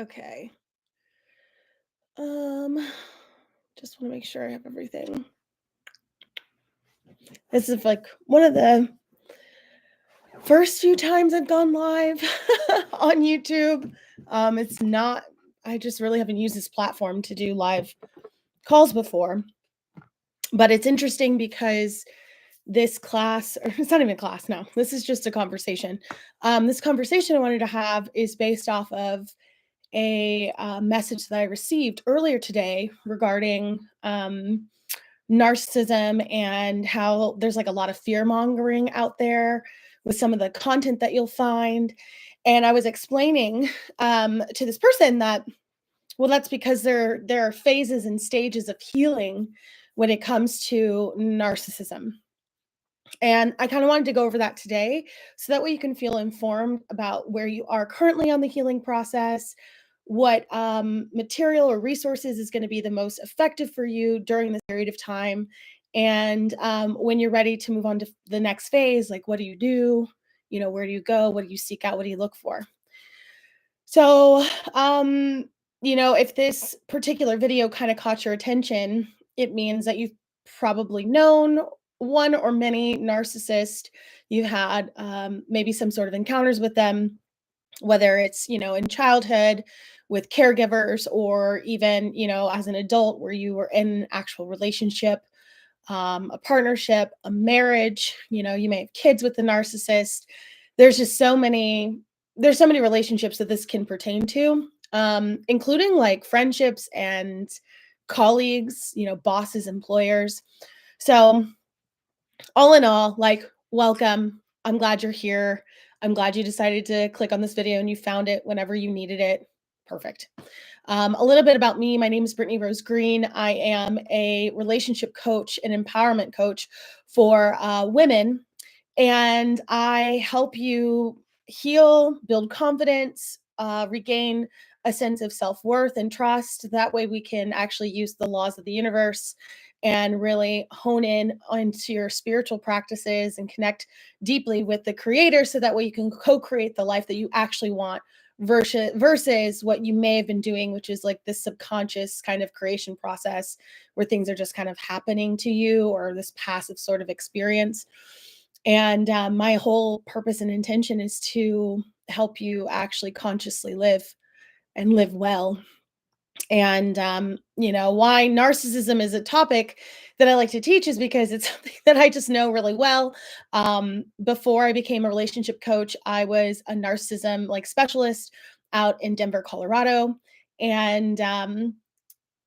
Okay. Um, just want to make sure I have everything. This is like one of the first few times I've gone live on YouTube. It's not, I just really haven't used this platform to do live calls before. But it's interesting because this class, or it's not even a class now, this is just a conversation. This conversation I wanted to have is based off of a message that I received earlier today regarding narcissism and how there's like a lot of fear mongering out there with some of the content that you'll find. And I was explaining to this person that, well, that's because there are phases and stages of healing when it comes to narcissism. And I kind of wanted to go over that today so that way you can feel informed about where you are currently on the healing process, what material or resources is going to be the most effective for you during this period of time. And when you're ready to move on to the next phase, like what do you do? Where do you go? What do you seek out? What do you look for? So, if this particular video kind of caught your attention, it means that you've probably known one or many narcissists. You had maybe some sort of encounters with them, whether it's, in childhood with caregivers or even, as an adult where you were in an actual relationship, a partnership, a marriage, you may have kids with the narcissist. There's just there's so many relationships that this can pertain to, including like friendships and colleagues, bosses, employers. So, all in all, like, welcome. I'm glad you're here. I'm glad you decided to click on this video and you found it whenever you needed it. Perfect. A little bit about me. My name is Brittany Rose Green. I am a relationship coach and empowerment coach for women, and I help you heal, build confidence, regain a sense of self worth and trust. That way, we can actually use the laws of the universe and really hone in onto your spiritual practices and connect deeply with the creator so that way you can co-create the life that you actually want versus what you may have been doing, which is like this subconscious kind of creation process where things are just kind of happening to you, or this passive sort of experience. And my whole purpose and intention is to help you actually consciously live and live well. And why narcissism is a topic that I like to teach is because it's something that I just know really well. Before I became a relationship coach, I was a narcissism like specialist out in Denver, Colorado. And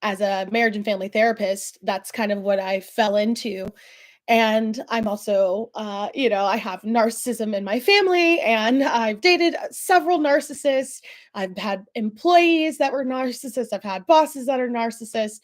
as a marriage and family therapist, that's kind of what I fell into. And I'm also, I have narcissism in my family, and I've dated several narcissists. I've had employees that were narcissists. I've had bosses that are narcissists.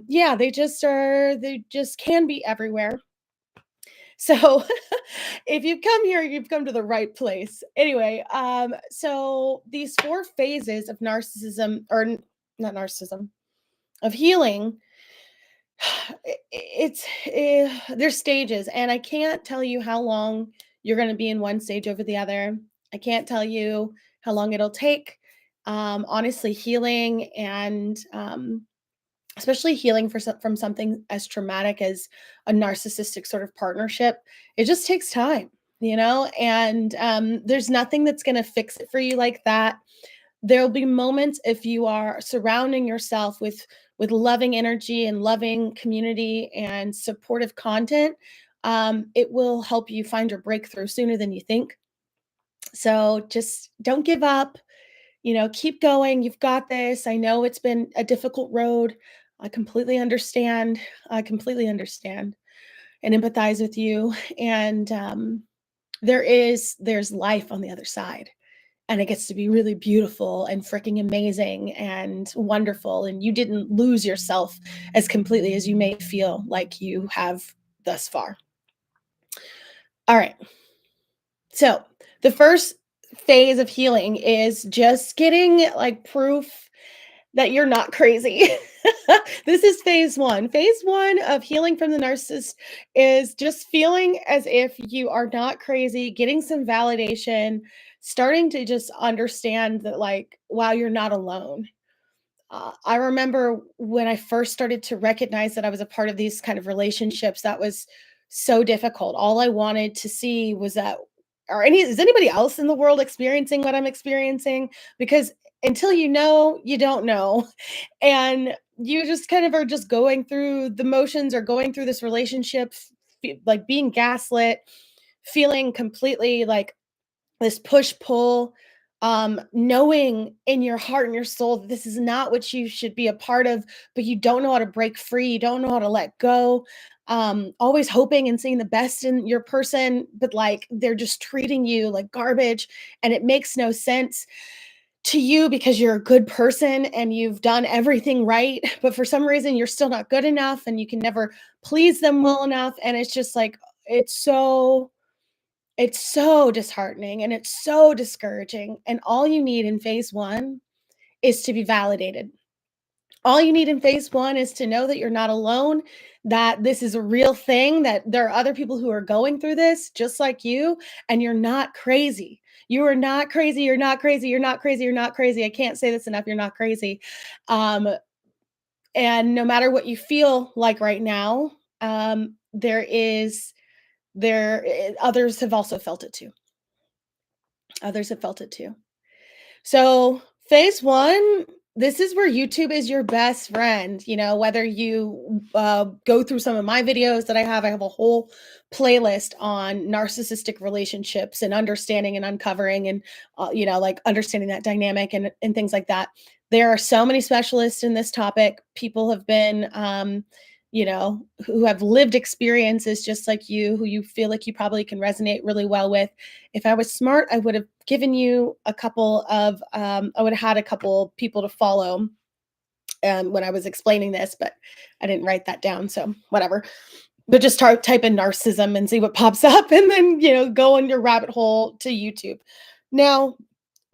Yeah, they just can be everywhere. So if you've come here, you've come to the right place. Anyway, so these four phases of narcissism, or not narcissism, of healing, there's stages, and I can't tell you how long you're going to be in one stage over the other. I can't tell you how long it'll take. Honestly, healing and especially healing from something as traumatic as a narcissistic sort of partnership, it just takes time, and there's nothing that's going to fix it for you like that. There'll be moments if you are surrounding yourself with loving energy and loving community and supportive content. It will help you find your breakthrough sooner than you think. So just don't give up. Keep going. You've got this. I know it's been a difficult road. I completely understand. I completely understand and empathize with you. And there's life on the other side, and it gets to be really beautiful and freaking amazing and wonderful, and you didn't lose yourself as completely as you may feel like you have thus far. All right. So, the first phase of healing is just getting like proof that you're not crazy. This is phase one. Phase one of healing from the narcissist is just feeling as if you are not crazy, getting some validation, starting to just understand that, like, wow, you're not alone. I remember when I first started to recognize that I was a part of these kind of relationships, that was so difficult. All I wanted to see was that, is anybody else in the world experiencing what I'm experiencing? Because until you know, you don't know. And you just kind of are just going through the motions or going through this relationship, like being gaslit, feeling completely like this push pull, knowing in your heart and your soul that this is not what you should be a part of, but you don't know how to break free, you don't know how to let go. Always hoping and seeing the best in your person, but like they're just treating you like garbage, and it makes no sense to you because you're a good person and you've done everything right, but for some reason you're still not good enough and you can never please them well enough. And it's just like, it's so disheartening and it's so discouraging. And all you need in phase one is to be validated. All you need in phase one is to know that you're not alone, that this is a real thing, that there are other people who are going through this just like you, and you're not crazy. You are not crazy. You're not crazy. You're not crazy. You're not crazy. I can't say this enough. You're not crazy. Um, and no matter what you feel like right now, others have also felt it too. Others have felt it too. So, phase one, this is where YouTube is your best friend. Whether you go through some of my videos that I have a whole playlist on narcissistic relationships and understanding and uncovering and, like understanding that dynamic and things like that. There are so many specialists in this topic. People have been, who have lived experiences just like you, who you feel like you probably can resonate really well with. If I was smart, I would have given you I would have had a couple people to follow when I was explaining this, but I didn't write that down. So whatever. But just type in narcissism and see what pops up, and then, go on your rabbit hole to YouTube. Now,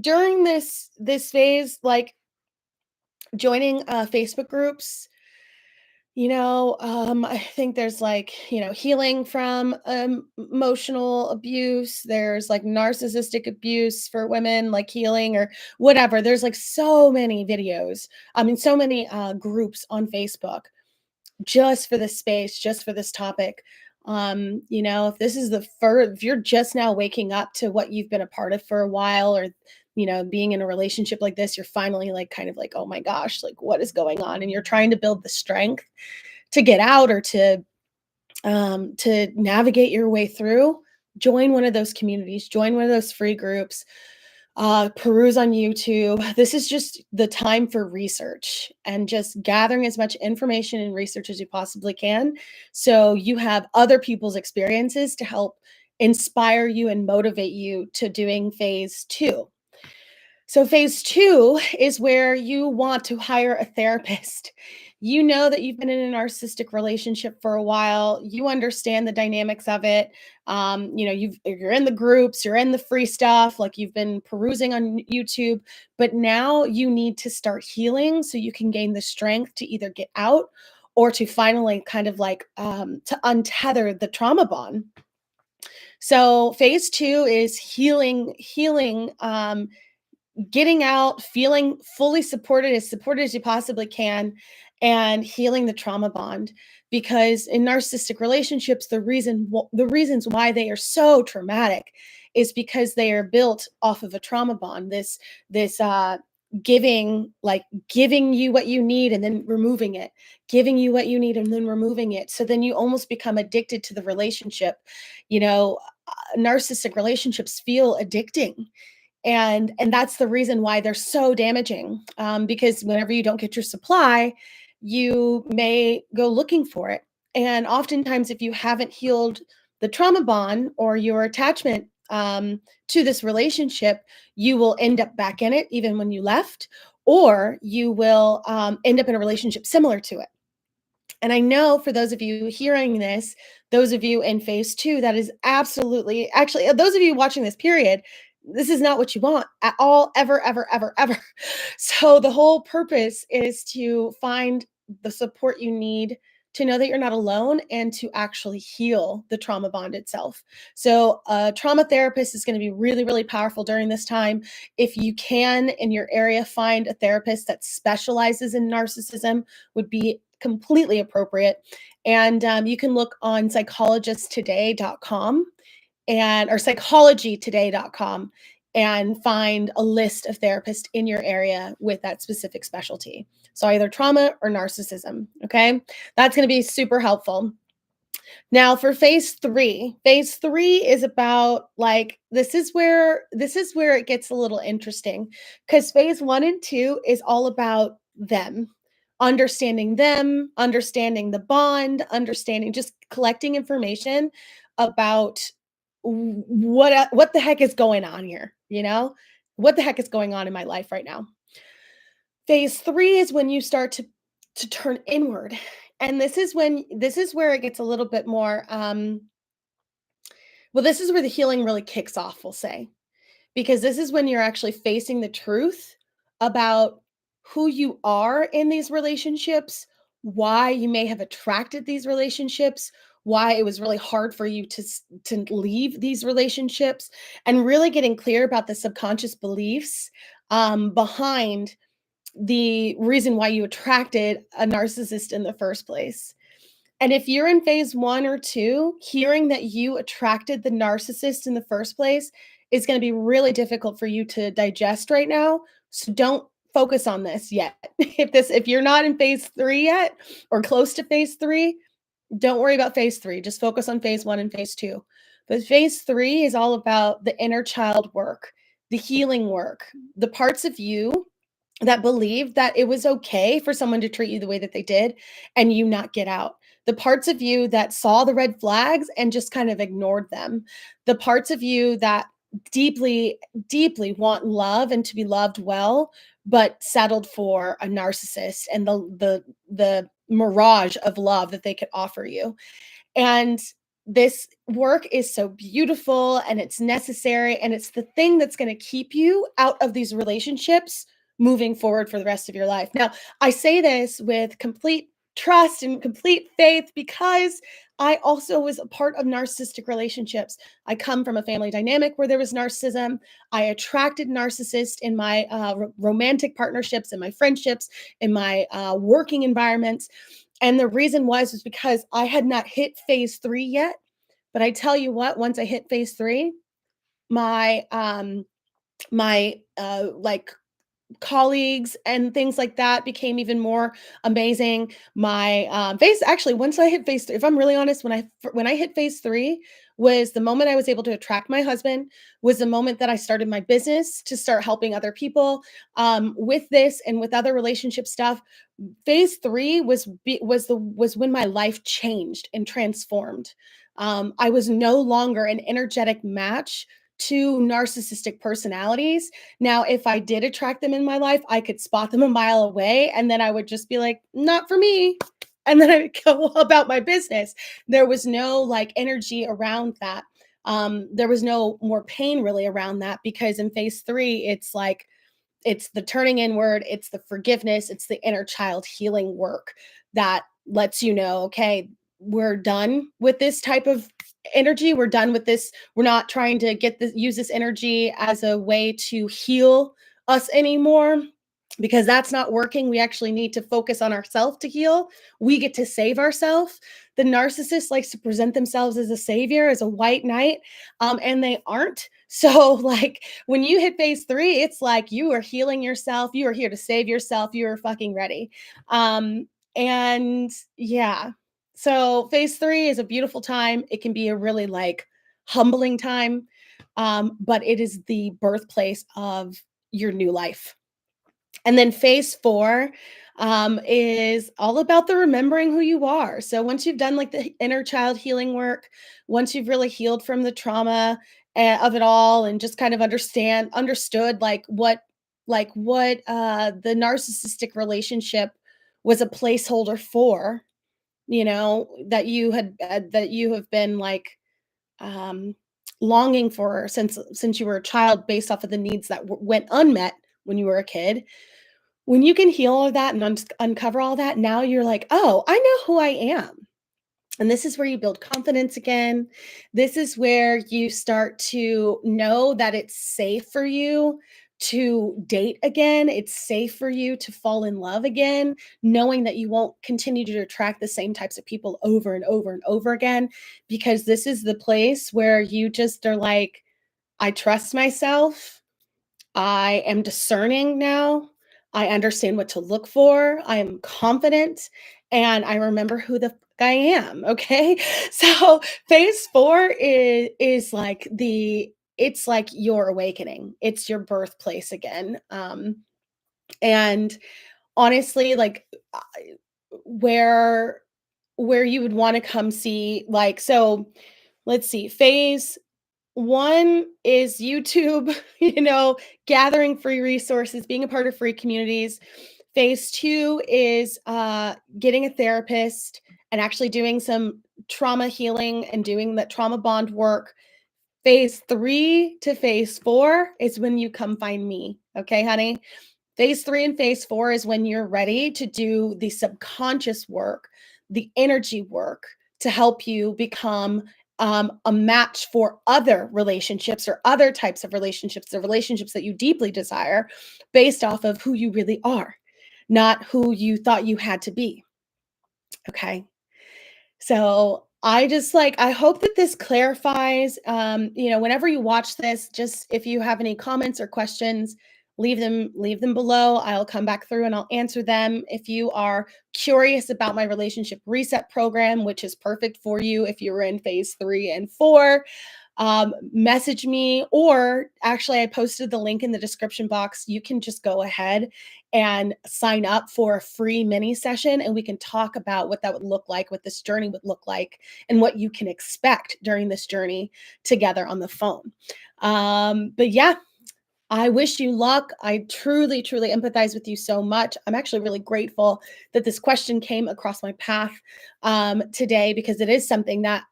during this phase, like joining Facebook groups, I think there's like, healing from emotional abuse. There's like narcissistic abuse for women, like healing or whatever. There's like so many videos. I mean, so many groups on Facebook just for this space, just for this topic. If this is if you're just now waking up to what you've been a part of for a while, or being in a relationship like this, you're finally like kind of like, oh my gosh, like what is going on? And you're trying to build the strength to get out, or to navigate your way through. Join one of those communities, join one of those free groups, peruse on YouTube. This is just the time for research and just gathering as much information and research as you possibly can, so you have other people's experiences to help inspire you and motivate you to doing phase two. So, phase two is where you want to hire a therapist. You know that you've been in a narcissistic relationship for a while. You understand the dynamics of it. You're in the groups, you're in the free stuff, like you've been perusing on YouTube, but now you need to start healing so you can gain the strength to either get out or to finally kind of like to untether the trauma bond. So, phase two is healing, getting out, feeling fully supported as you possibly can, and healing the trauma bond. Because in narcissistic relationships, the reasons why they are so traumatic is because they are built off of a trauma bond. This giving you what you need and then removing it, giving you what you need and then removing it. So then you almost become addicted to the relationship. Narcissistic relationships feel addicting, and that's the reason why they're so damaging, because whenever you don't get your supply, you may go looking for it. And oftentimes, if you haven't healed the trauma bond or your attachment to this relationship, you will end up back in it even when you left, or you will end up in a relationship similar to it. And I know for those of you hearing this, those of you in phase two, that is absolutely, actually, those of you watching this period, this is not what you want at all, ever, ever, ever, ever. So the whole purpose is to find the support you need to know that you're not alone and to actually heal the trauma bond itself. So a trauma therapist is going to be really, really powerful during this time. If you can in your area find a therapist that specializes in narcissism, would be completely appropriate. And you can look on psychologisttoday.com and or psychologytoday.com and find a list of therapists in your area with that specific specialty. So either trauma or narcissism, okay? That's going to be super helpful. Now for phase 3 is about like this is where it gets a little interesting cuz phase 1 and 2 is all about them, understanding the bond, understanding just collecting information about what the heck is going on here, you know? What the heck is going on in my life right now? Phase 3 is when you start to turn inward. And this is where it gets a little bit more well, this is where the healing really kicks off, we'll say. Because this is when you're actually facing the truth about who you are in these relationships, why you may have attracted these relationships, why it was really hard for you to leave these relationships, and really getting clear about the subconscious beliefs behind the reason why you attracted a narcissist in the first place. And if you're in phase 1 or 2, hearing that you attracted the narcissist in the first place is gonna be really difficult for you to digest right now, so don't focus on this yet. If you're not in phase 3 yet or close to phase 3, don't worry about phase 3, just focus on phase 1 and phase 2. But phase 3 is all about the inner child work, the healing work, the parts of you that believed that it was okay for someone to treat you the way that they did and you not get out. The parts of you that saw the red flags and just kind of ignored them. The parts of you that deeply, deeply want love and to be loved well, but settled for a narcissist and the mirage of love that they could offer you. And this work is so beautiful and it's necessary and it's the thing that's going to keep you out of these relationships moving forward for the rest of your life. Now, I say this with complete trust and complete faith because I also was a part of narcissistic relationships. I come from a family dynamic where there was narcissism. I attracted narcissists in my romantic partnerships, in my friendships, in my working environments. And the reason was because I had not hit phase 3 yet, but I tell you what, once I hit phase 3, my, like, colleagues and things like that became even more amazing. My, phase actually, once I hit phase 3, if I'm really honest, when I hit phase 3 was the moment I was able to attract my husband, was the moment that I started my business to start helping other people, with this and with other relationship stuff. Phase 3 was when my life changed and transformed. I was no longer an energetic match to narcissistic personalities. Now, if I did attract them in my life, I could spot them a mile away, and then I would just be like, "Not for me." And then I would go about my business. There was no, like, energy around that. There was no more pain really around that because in phase 3, it's like it's the turning inward, it's the forgiveness, it's the inner child healing work that lets you know, okay, we're done with this type of energy. We're done with this. We're not trying to get this use this energy as a way to heal us anymore because that's not working. We actually need to focus on ourselves to heal. We get to save ourselves. The narcissist likes to present themselves as a savior, as a white knight, and they aren't. So, like, when you hit phase 3, it's like you are healing yourself. You are here to save yourself. You are fucking ready. And yeah. So phase 3 is a beautiful time. It can be a really like humbling time. But it is the birthplace of your new life. And then phase 4 is all about the remembering who you are. So once you've done like the inner child healing work, once you've really healed from the trauma of it all and just kind of understood like what the narcissistic relationship was a placeholder for, that you have been like um longing for since you were a child based off of the needs that went unmet when you were a kid. When you can heal all of that and uncover all that, now you're like, "Oh, I know who I am." And this is where you build confidence again. This is where you start to know that it's safe for you to date again. It's safe for you to fall in love again, knowing that you won't continue to attract the same types of people over and over and over again, because this is the place where you just are like, I trust myself. I am discerning now. I understand what to look for. I am confident and I remember who the I am. Okay. So phase four is like it's like your awakening. It's your birthplace again. And honestly, like where where you would want to come see, like, so let's see, phase one is YouTube, gathering free resources, being a part of free communities. Phase two is getting a therapist and actually doing some trauma healing and doing that trauma bond work. Phase three to phase four is when you come find me. Okay, honey? Phase three and phase four is when you're ready to do the subconscious work, the energy work to help you become a match for other relationships or other types of relationships, the relationships that you deeply desire based off of who you really are, not who you thought you had to be. Okay. So I just like, I hope that this clarifies. Whenever you watch this, just if you have any comments or questions, leave them below. I'll come back through and I'll answer them. If you are curious about my relationship reset program, which is perfect for you if you're in phase three and four, message me, or actually I posted the link in the description box. You can just go ahead and sign up for a free mini session and we can talk about what that would look like, what this journey would look like, and what you can expect during this journey together on the phone. But yeah, I wish you luck. I truly, truly empathize with you so much. I'm actually really grateful that this question came across my path today, because it is something that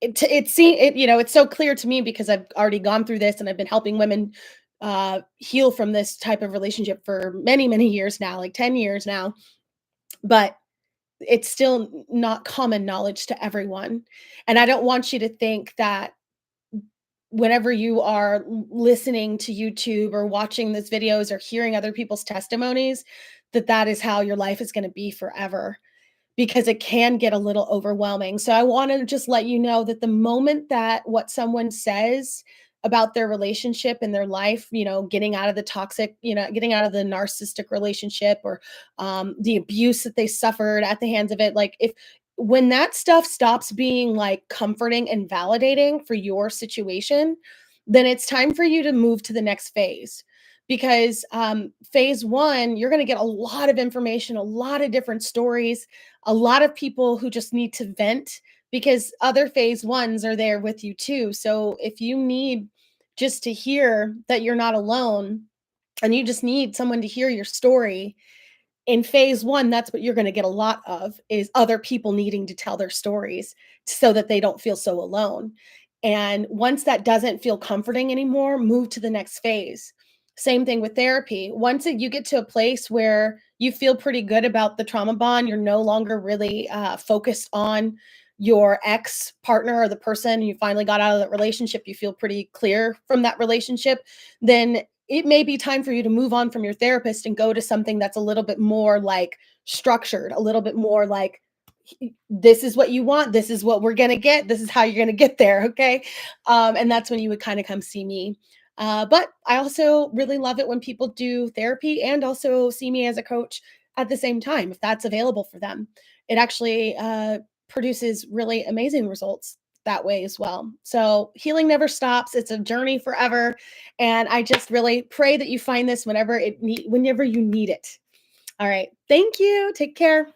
it's so clear to me because I've already gone through this and I've been helping women heal from this type of relationship for many, many years now, like 10 years now. But it's still not common knowledge to everyone. And I don't want you to think that whenever you are listening to YouTube or watching these videos or hearing other people's testimonies, that that is how your life is going to be forever, because it can get a little overwhelming. So I want to just let you know that the moment that what someone says about their relationship and their life, getting out of the toxic, getting out of the narcissistic relationship, or the abuse that they suffered at the hands of it, like if when that stuff stops being like comforting and validating for your situation, then it's time for you to move to the next phase. Because phase one, you're going to get a lot of information, a lot of different stories, a lot of people who just need to vent, because other phase ones are there with you too. So if you need just to hear that you're not alone and you just need someone to hear your story, in phase one, that's what you're going to get a lot of, is other people needing to tell their stories so that they don't feel so alone. And once that doesn't feel comforting anymore, move to the next phase. Same thing with therapy. Once you get to a place where you feel pretty good about the trauma bond, you're no longer really focused on your ex partner or the person you finally got out of that relationship, you feel pretty clear from that relationship, then it may be time for you to move on from your therapist and go to something that's a little bit more like structured, a little bit more like, this is what you want, this is what we're going to get, this is how you're going to get there. Okay. And that's when you would kind of come see me. But I also really love it when people do therapy and also see me as a coach at the same time, if that's available for them. It actually produces really amazing results that way as well. So healing never stops. It's a journey forever. And I just really pray that you find this whenever you need it. All right. Thank you. Take care.